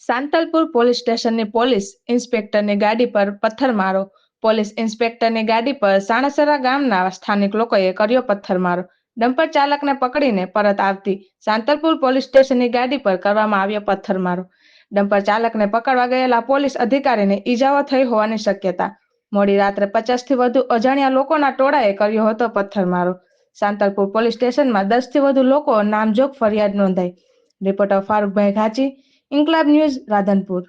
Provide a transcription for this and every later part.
Santalpur police સ્ટેશનની police ઇન્સ્પેક્ટરની ગાડી પર પથ્થરમારો. પોલીસ ઇન્સ્પેક્ટરની ગાડી પર સાણસરા ગામના સ્થાનિક લોકોએ કર્યો પથ્થરમારો. ડમ્પર ચાલકને પકડીને પરત આવતી સાંતલપુર પોલીસ સ્ટેશનની ગાડી પર કરવામાં આવ્યો પથ્થરમારો. ડમ્પર ચાલકને પકડવા ગયેલા પોલીસ અધિકારીને ઈજાઓ થઈ હોવાની શક્યતા. મોડી રાત્રે 50થી વધુ અજાણ્યા લોકોના ટોળાએ કર્યો હતો પથ્થરમારો. સાંતલપુર પોલીસ સ્ટેશનમાં 10થી વધુ લોકો નામજોગ ફરિયાદ નોંધાઈ. રિપોર્ટર ફારૂકભાઈ ઘાંચી, ઇન્કલાબ ન્યૂઝ, રાધનપુર.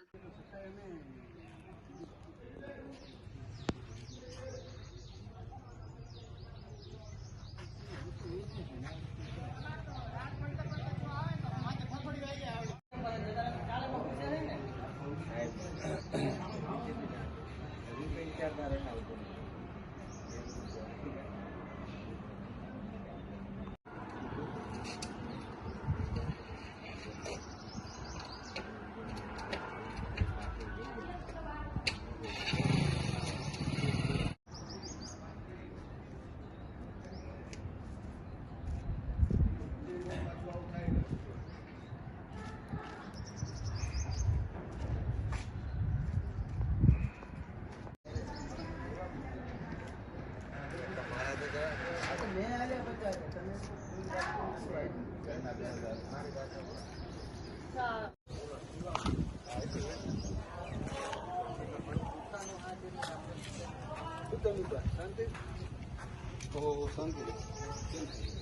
શાંતિ